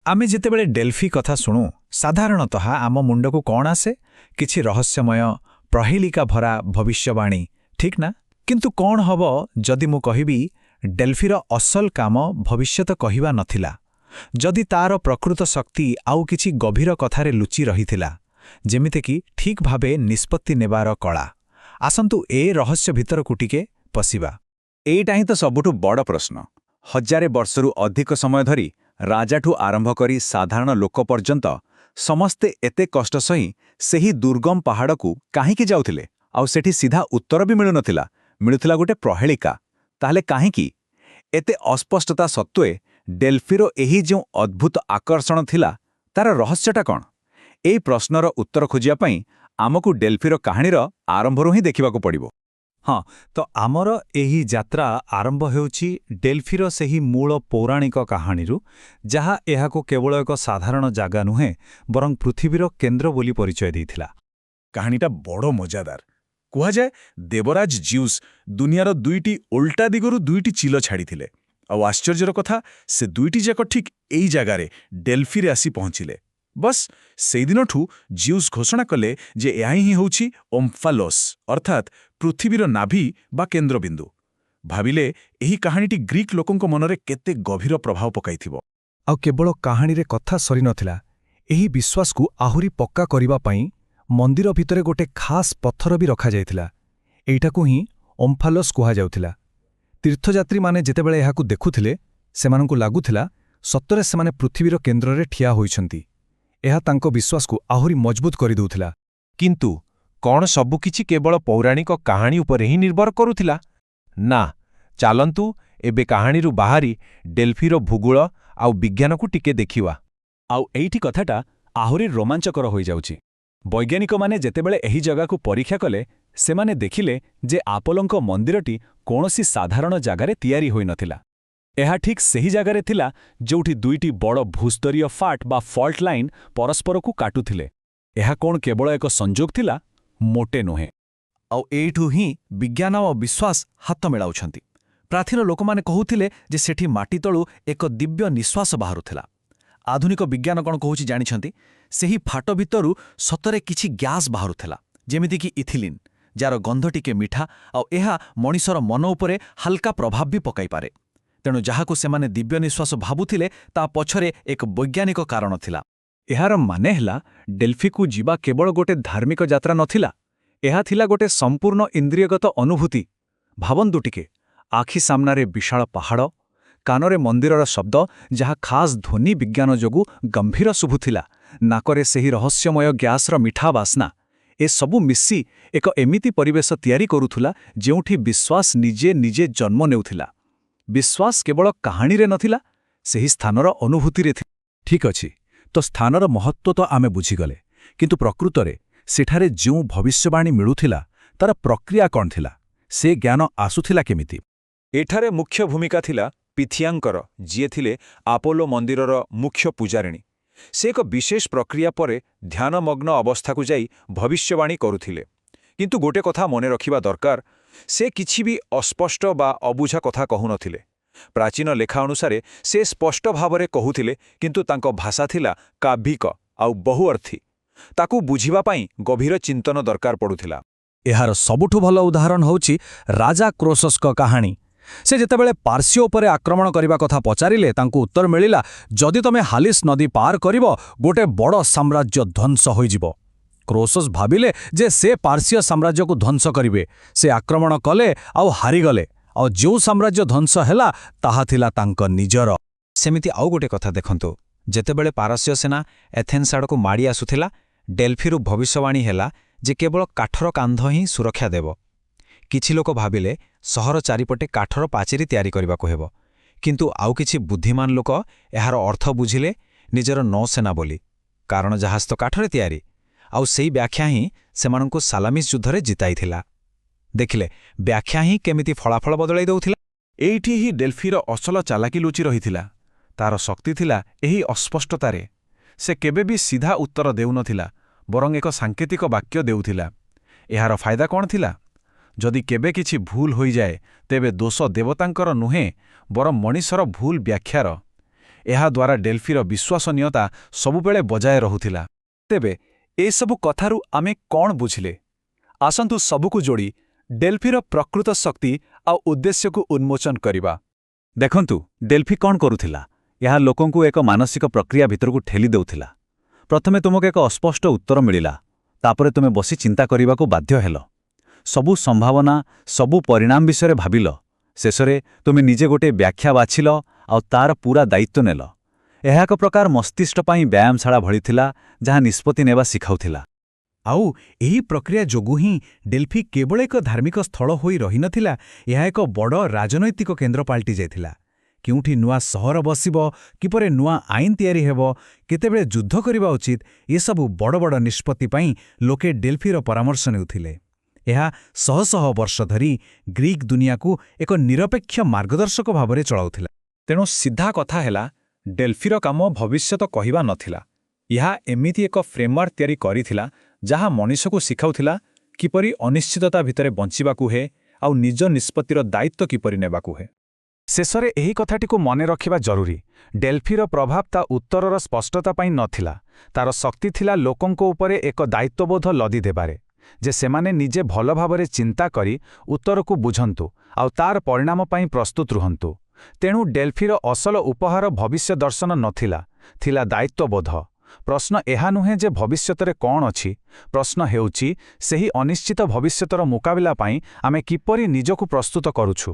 ଆମେ ଯେତେବେଳେ ଡେଲ୍ଫି କଥା ଶୁଣୁ ସାଧାରଣତଃ ଆମ ମୁଣ୍ଡକୁ କ'ଣ ଆସେ? କିଛି ରହସ୍ୟମୟ ପ୍ରହେଳିକା ଭରା ଭବିଷ୍ୟବାଣୀ, ଠିକ୍ ନା? କିନ୍ତୁ କ'ଣ ହେବ ଯଦି ମୁଁ କହିବି ଡେଲ୍ଫିର ଅସଲ କାମ ଭବିଷ୍ୟତ କହିବା ନଥିଲା, ଯଦି ତାର ପ୍ରକୃତ ଶକ୍ତି ଆଉ କିଛି ଗଭୀର କଥାରେ ଲୁଚି ରହିଥିଲା, ଯେମିତିକି ଠିକ୍ ଭାବେ ନିଷ୍ପତ୍ତି ନେବାର କଳା? ଆସନ୍ତୁ ଏ ରହସ୍ୟ ଭିତରକୁ ଟିକେ ପଶିବା। ଏଇଟା ହିଁ ତ ସବୁଠୁ ବଡ଼ ପ୍ରଶ୍ନ। ହଜାରେ ବର୍ଷରୁ ଅଧିକ ସମୟ ଧରି ରାଜାଠୁ ଆରମ୍ଭ କରି ସାଧାରଣ ଲୋକ ପର୍ଯ୍ୟନ୍ତ ସମସ୍ତେ ଏତେ କଷ୍ଟ ସହି ସେହି ଦୁର୍ଗମ ପାହାଡ଼କୁ କାହିଁକି ଯାଉଥିଲେ? ଆଉ ସେଠି ସିଧା ଉତ୍ତର ବି ମିଳୁନଥିଲା, ମିଳୁଥିଲା ଗୋଟେ ପ୍ରହେଳିକା। ତାହେଲେ କାହିଁକି? ଏତେ ଅସ୍ପଷ୍ଟତା ସତ୍ତ୍ୱେ ଡେଲ୍ଫିର ଏହି ଯେଉଁ ଅଦ୍ଭୁତ ଆକର୍ଷଣ ଥିଲା, ତାର ରହସ୍ୟଟା କ'ଣ? ଏହି ପ୍ରଶ୍ନର ଉତ୍ତର ଖୋଜିବା ପାଇଁ ଆମକୁ ଡେଲ୍ଫିର କାହାଣୀର ଆରମ୍ଭରୁ ହିଁ ଦେଖିବାକୁ ପଡ଼ିବ। ହଁ, ତ ଆମର ଏହି ଯାତ୍ରା ଆରମ୍ଭ ହେଉଛି ଡେଲ୍ଫିର ସେହି ମୂଳ ପୌରାଣିକ କାହାଣୀରୁ, ଯାହା ଏହାକୁ କେବଳ ଏକ ସାଧାରଣ ଜାଗା ନୁହେଁ ବରଂ ପୃଥିବୀର କେନ୍ଦ୍ର ବୋଲି ପରିଚୟ ଦେଇଥିଲା। କାହାଣୀଟା ବଡ଼ ମଜାଦାର। କୁହାଯାଏ ଦେବରାଜ ଜିଉସ୍ ଦୁନିଆର ଦୁଇଟି ଓଲଟା ଦିଗରୁ ଦୁଇଟି ଚିଲ ଛାଡ଼ିଥିଲେ, ଆଉ ଆଶ୍ଚର୍ଯ୍ୟର କଥା, ସେ ଦୁଇଟି ଯାକ ଠିକ୍ ଏଇ ଜାଗାରେ ଡେଲ୍ଫିରେ ଆସି ପହଞ୍ଚିଲେ। ବସ୍ ସେଇଦିନଠୁ ଜିଉସ୍ ଘୋଷଣା କଲେ ଯେ ଏହା ହିଁ ହେଉଛି ଓମ୍ଫାଲୋସ୍, ଅର୍ଥାତ୍ ପୃଥିବୀର ନାଭି ବା କେନ୍ଦ୍ରବିନ୍ଦୁ। ଭାବିଲେ ଏହି କାହାଣୀଟି ଗ୍ରୀକ୍ ଲୋକଙ୍କ ମନରେ କେତେ ଗଭୀର ପ୍ରଭାବ ପକାଇଥିବ। ଆଉ କେବଳ କାହାଣୀରେ କଥା ସରିନଥିଲା, ଏହି ବିଶ୍ୱାସକୁ ଆହୁରି ପକ୍କା କରିବା ପାଇଁ ମନ୍ଦିର ଭିତରେ ଗୋଟେ ଖାସ୍ ପଥର ବି ରଖାଯାଇଥିଲା। ଏଇଟାକୁ ହିଁ ଓମ୍ଫାଲୋସ୍ କୁହାଯାଉଥିଲା। ତୀର୍ଥଯାତ୍ରୀମାନେ ଯେତେବେଳେ ଏହାକୁ ଦେଖୁଥିଲେ, ସେମାନଙ୍କୁ ଲାଗୁଥିଲା ସତରେ ସେମାନେ ପୃଥିବୀର କେନ୍ଦ୍ରରେ ଠିଆ ହୋଇଛନ୍ତି। ଏହା ତାଙ୍କ ବିଶ୍ୱାସକୁ ଆହୁରି ମଜବୁତ କରିଦେଉଥିଲା। କିନ୍ତୁ କ'ଣ ସବୁକିଛି କେବଳ ପୌରାଣିକ କାହାଣୀ ଉପରେ ହିଁ ନିର୍ଭର କରୁଥିଲା? ନା, ଚାଲନ୍ତୁ ଏବେ କାହାଣୀରୁ ବାହାରି ଡେଲ୍ଫିର ଭୂଗୋଳ ଆଉ ବିଜ୍ଞାନକୁ ଟିକେ ଦେଖିବା। ଆଉ ଏଇଠି କଥାଟା ଆହୁରି ରୋମାଞ୍ଚକର ହୋଇଯାଉଛି। ବୈଜ୍ଞାନିକମାନେ ଯେତେବେଳେ ଏହି ଜାଗାକୁ ପରୀକ୍ଷା କଲେ, ସେମାନେ ଦେଖିଲେ ଯେ ଆପୋଲୋଙ୍କ ମନ୍ଦିରଟି କୌଣସି ସାଧାରଣ ଜାଗାରେ ତିଆରି ହୋଇନଥିଲା। ଏହା ଠିକ୍ ସେହି ଜାଗାରେ ଥିଲା ଯେଉଁଠି ଦୁଇଟି ବଡ଼ ଭୂସ୍ତରୀୟ ଫାଟ ବା ଫଲ୍ଟ ଲାଇନ୍ ପରସ୍ପରକୁ କାଟୁଥିଲେ। ଏହା କ'ଣ କେବଳ ଏକ ସଂଯୋଗ ଥିଲା? ମୋଟେ ନୁହେଁ। ଆଉ ଏଇଠୁ ହିଁ ବିଜ୍ଞାନ ଓ ବିଶ୍ୱାସ ହାତ ମିଳାଉଛନ୍ତି। ପ୍ରାଚୀନ ଲୋକମାନେ କହୁଥିଲେ ଯେ ସେଠି ମାଟି ତଳୁ ଏକ ଦିବ୍ୟ ନିଶ୍ୱାସ ବାହାରୁଥିଲା। ଆଧୁନିକ ବିଜ୍ଞାନ କ'ଣ କହୁଛି ଜାଣିଛନ୍ତି? ସେହି ଫାଟ ଭିତରୁ ସତରେ କିଛି ଗ୍ୟାସ୍ ବାହାରୁଥିଲା, ଯେମିତିକି ଇଥିଲିନ୍, ଯାହାର ଗନ୍ଧ ଟିକେ ମିଠା, ଆଉ ଏହା ମଣିଷର ମନ ଉପରେ ହାଲକା ପ୍ରଭାବ ବି ପକାଇପାରେ। ତେଣୁ ଯାହାକୁ ସେମାନେ ଦିବ୍ୟ ନିଶ୍ୱାସ ଭାବୁଥିଲେ, ତା ପଛରେ ଏକ ବୈଜ୍ଞାନିକ କାରଣ ଥିଲା। ଏହାର ମାନେ ହେଲା ଡେଲ୍ଫିକୁ ଯିବା କେବଳ ଗୋଟେ ଧାର୍ମିକ ଯାତ୍ରା ନଥିଲା, ଏହା ଥିଲା ଗୋଟେ ସମ୍ପୂର୍ଣ୍ଣ ଇନ୍ଦ୍ରିୟଗତ ଅନୁଭୂତି। ଭାବନ୍ତୁ ଟିକେ, ଆଖି ସାମ୍ନାରେ ବିଶାଳ ପାହାଡ଼, କାନରେ ମନ୍ଦିରର ଶବ୍ଦ ଯାହା ଖାସ୍ ଧ୍ୱନି ବିଜ୍ଞାନ ଯୋଗୁଁ ଗମ୍ଭୀର ଶୁଭୁଥିଲା, ନାକରେ ସେହି ରହସ୍ୟମୟ ଗ୍ୟାସ୍ର ମିଠା ବାସ୍ନା। ଏସବୁ ମିଶି ଏକ ଏମିତି ପରିବେଶ ତିଆରି କରୁଥିଲା ଯେଉଁଠି ବିଶ୍ୱାସ ନିଜେ ନିଜେ ଜନ୍ମ ନେଉଥିଲା। ବିଶ୍ୱାସ କେବଳ କାହାଣୀରେ ନଥିଲା, ସେହି ସ୍ଥାନର ଅନୁଭୂତିରେ ଥିଲା। ଠିକ୍ ଅଛି, ତ ସ୍ଥାନର ମହତ୍ତ୍ୱ ତ ଆମେ ବୁଝିଗଲେ, କିନ୍ତୁ ପ୍ରକୃତରେ ସେଠାରେ ଯେଉଁ ଭବିଷ୍ୟବାଣୀ ମିଳୁଥିଲା, ତାର ପ୍ରକ୍ରିୟା କ'ଣ ଥିଲା? ସେ ଜ୍ଞାନ ଆସୁଥିଲା କେମିତି? ଏଠାରେ ମୁଖ୍ୟ ଭୂମିକା ଥିଲା ପିଥିଆଙ୍କର, ଯିଏ ଥିଲେ ଆପୋଲୋ ମନ୍ଦିରର ମୁଖ୍ୟ ପୂଜାରିଣୀ। ସେ ଏକ ବିଶେଷ ପ୍ରକ୍ରିୟା ପରେ ଧ୍ୟାନମଗ୍ନ ଅବସ୍ଥାକୁ ଯାଇ ଭବିଷ୍ୟବାଣୀ କରୁଥିଲେ। କିନ୍ତୁ ଗୋଟେ କଥା ମନେ ରଖିବା ଦରକାର, ସେ କିଛି ବି ଅସ୍ପଷ୍ଟ ବା ଅବୁଝା କଥା କହୁନଥିଲେ। ପ୍ରାଚୀନ ଲେଖା ଅନୁସାରେ ସେ ସ୍ପଷ୍ଟ ଭାବରେ କହୁଥିଲେ, କିନ୍ତୁ ତାଙ୍କ ଭାଷା ଥିଲା କାବ୍ୟିକ ଆଉ ବହୁଅର୍ଥୀ। ତାକୁ ବୁଝିବା ପାଇଁ ଗଭୀର ଚିନ୍ତନ ଦରକାର ପଡ଼ୁଥିଲା। ଏହାର ସବୁଠୁ ଭଲ ଉଦାହରଣ ହେଉଛି ରାଜା କ୍ରୋସସ୍ଙ୍କ କାହାଣୀ। ସେ ଯେତେବେଳେ ପାର୍ସିଆ ଉପରେ ଆକ୍ରମଣ କରିବା କଥା ପଚାରିଲେ, ତାଙ୍କୁ ଉତ୍ତର ମିଳିଲା, ଯଦି ତମେ ହାଲିସ୍ ନଦୀ ପାର କରିବ, ଗୋଟେ ବଡ଼ ସାମ୍ରାଜ୍ୟ ଧ୍ୱଂସ ହୋଇଯିବ। କ୍ରୋସସ୍ ଭାବିଲେ ଯେ ସେ ପାର୍ସିଆ ସାମ୍ରାଜ୍ୟକୁ ଧ୍ୱଂସ କରିବେ। ସେ ଆକ୍ରମଣ କଲେ ଆଉ ହାରିଗଲେ, ଆଉ ଯେଉଁ ସାମ୍ରାଜ୍ୟ ଧ୍ୱଂସ ହେଲା ତାହା ଥିଲା ତାଙ୍କ ନିଜର। ସେମିତି ଆଉ ଗୋଟେ କଥା ଦେଖନ୍ତୁ, ଯେତେବେଳେ ପାରସ୍ୟ ସେନା ଏଥେନ୍ସ ଆଡ଼କୁ ମାଡ଼ି ଆସୁଥିଲା, ଡେଲ୍ଫିରୁ ଭବିଷ୍ୟବାଣୀ ହେଲା ଯେ କେବଳ କାଠର କାନ୍ଧ ହିଁ ସୁରକ୍ଷା ଦେବ। କିଛି ଲୋକ ଭାବିଲେ ସହର ଚାରିପଟେ କାଠର ପାଚେରୀ ତିଆରି କରିବାକୁ ହେବ, କିନ୍ତୁ ଆଉ କିଛି ବୁଦ୍ଧିମାନ ଲୋକ ଏହାର ଅର୍ଥ ବୁଝିଲେ ନିଜର ନୌସେନା ବୋଲି, କାରଣ ଜାହାଜ ତ କାଠରେ ତିଆରି। ଆଉ ସେଇ ବ୍ୟାଖ୍ୟା ହିଁ ସେମାନଙ୍କୁ ସାଲାମିସ୍ ଯୁଦ୍ଧରେ ଜିତାଇଥିଲା। ଦେଖିଲେ, ବ୍ୟାଖ୍ୟା ହିଁ କେମିତି ଫଳାଫଳ ବଦଳାଇ ଦେଉଥିଲା। ଏଇଠି ହିଁ ଡେଲ୍ଫିର ଅସଲ ଚାଲାକି ଲୁଚି ରହିଥିଲା। ତାର ଶକ୍ତି ଥିଲା ଏହି ଅସ୍ପଷ୍ଟତାରେ। ସେ କେବେ ବି ସିଧା ଉତ୍ତର ଦେଉନଥିଲା, ବରଂ ଏକ ସାଙ୍କେତିକ ବାକ୍ୟ ଦେଉଥିଲା। ଏହାର ଫାଇଦା କ'ଣ ଥିଲା? ଯଦି କେବେ କିଛି ଭୁଲ ହୋଇଯାଏ, ତେବେ ଦୋଷ ଦେବତାଙ୍କର ନୁହେଁ, ବରଂ ମଣିଷର ଭୁଲ ବ୍ୟାଖ୍ୟାର। ଏହାଦ୍ୱାରା ଡେଲ୍ଫିର ବିଶ୍ୱାସନୀୟତା ସବୁବେଳେ ବଜାୟ ରହୁଥିଲା। ତେବେ ଏସବୁ କଥାରୁ ଆମେ କ'ଣ ବୁଝିଲେ? ଆସନ୍ତୁ ସବୁକୁ ଯୋଡ଼ି ଡେଲ୍ଫିର ପ୍ରକୃତ ଶକ୍ତି ଆଉ ଉଦ୍ଦେଶ୍ୟକୁ ଉନ୍ମୋଚନ କରିବା। ଦେଖନ୍ତୁ, ଡେଲ୍ଫି କ'ଣ କରୁଥିଲା? ଏହା ଲୋକଙ୍କୁ ଏକ ମାନସିକ ପ୍ରକ୍ରିୟା ଭିତରକୁ ଠେଲି ଦେଉଥିଲା। ପ୍ରଥମେ ତୁମକୁ ଏକ ଅସ୍ପଷ୍ଟ ଉତ୍ତର ମିଳିଲା, ତାପରେ ତୁମେ ବସି ଚିନ୍ତା କରିବାକୁ ବାଧ୍ୟ ହେଲ। ସବୁ ସମ୍ଭାବନା, ସବୁ ପରିଣାମ ବିଷୟରେ ଭାବିଲ। ଶେଷରେ ତୁମେ ନିଜେ ଗୋଟିଏ ବ୍ୟାଖ୍ୟା ବାଛିଲ ଆଉ ତାର ପୂରା ଦାୟିତ୍ୱ ନେଲ। ଏହା ଏକ ପ୍ରକାର ମସ୍ତିଷ୍କ ପାଇଁ ବ୍ୟାୟାମଶାଳା ଭଳି ଥିଲା, ଯାହା ନିଷ୍ପତ୍ତି ନେବା ଶିଖାଉଥିଲା। ଆଉ ଏହି ପ୍ରକ୍ରିୟା ଯୋଗୁଁ ହିଁ ଡେଲ୍ଫି କେବଳ ଏକ ଧାର୍ମିକ ସ୍ଥଳ ହୋଇ ରହିନଥିଲା, ଏହା ଏକ ବଡ଼ ରାଜନୈତିକ କେନ୍ଦ୍ର ପାଲଟି ଯାଇଥିଲା। କେଉଁଠି ନୂଆ ସହର ବସିବ, କିପରି ନୂଆ ଆଇନ ତିଆରି ହେବ, କେତେବେଳେ ଯୁଦ୍ଧ କରିବା ଉଚିତ, ଏସବୁ ବଡ଼ ବଡ଼ ନିଷ୍ପତ୍ତି ପାଇଁ ଲୋକେ ଡେଲ୍ଫିର ପରାମର୍ଶ ନେଉଥିଲେ। ଏହା ଶହ ଶହ ବର୍ଷ ଧରି ଗ୍ରୀକ୍ ଦୁନିଆକୁ ଏକ ନିରପେକ୍ଷ ମାର୍ଗଦର୍ଶକ ଭାବରେ ଚଳାଉଥିଲା। ତେଣୁ ସିଧା କଥା ହେଲା, ଡେଲ୍ଫିର କାମ ଭବିଷ୍ୟତ କହିବା ନଥିଲା। ଏହା ଏମିତି ଏକ ଫ୍ରେମୱାର୍କ ତିଆରି କରିଥିଲା ଯାହା ମଣିଷକୁ ଶିଖାଉଥିଲା କିପରି ଅନିଶ୍ଚିତତା ଭିତରେ ବଞ୍ଚିବାକୁ ହୁଏ ଆଉ ନିଜ ନିଷ୍ପତ୍ତିର ଦାୟିତ୍ୱ କିପରି ନେବାକୁ ହୁଏ। ଶେଷରେ ଏହି କଥାଟିକୁ ମନେ ରଖିବା ଜରୁରୀ। ଡେଲ୍ଫିର ପ୍ରଭାବ ତା ଉତ୍ତରର ସ୍ପଷ୍ଟତା ପାଇଁ ନଥିଲା, ତାର ଶକ୍ତି ଥିଲା ଲୋକଙ୍କ ଉପରେ ଏକ ଦାୟିତ୍ୱବୋଧ ଲଦି ଦେବାରେ, ଯେ ସେମାନେ ନିଜେ ଭଲ ଭାବରେ ଚିନ୍ତା କରି ଉତ୍ତରକୁ ବୁଝନ୍ତୁ ଆଉ ତାର ପରିଣାମ ପାଇଁ ପ୍ରସ୍ତୁତ ରୁହନ୍ତୁ। ତେଣୁ ଡେଲ୍ଫିର ଅସଲ ଉପହାର ଭବିଷ୍ୟ ଦର୍ଶନ ନଥିଲା, ଥିଲା ଦାୟିତ୍ୱବୋଧ। ପ୍ରଶ୍ନ ଏହା ନୁହେଁ ଯେ ଭବିଷ୍ୟତରେ କ'ଣ ଅଛି, ପ୍ରଶ୍ନ ହେଉଛି ସେହି ଅନିଶ୍ଚିତ ଭବିଷ୍ୟତର ମୁକାବିଲା ପାଇଁ ଆମେ କିପରି ନିଜକୁ ପ୍ରସ୍ତୁତ କରୁଛୁ।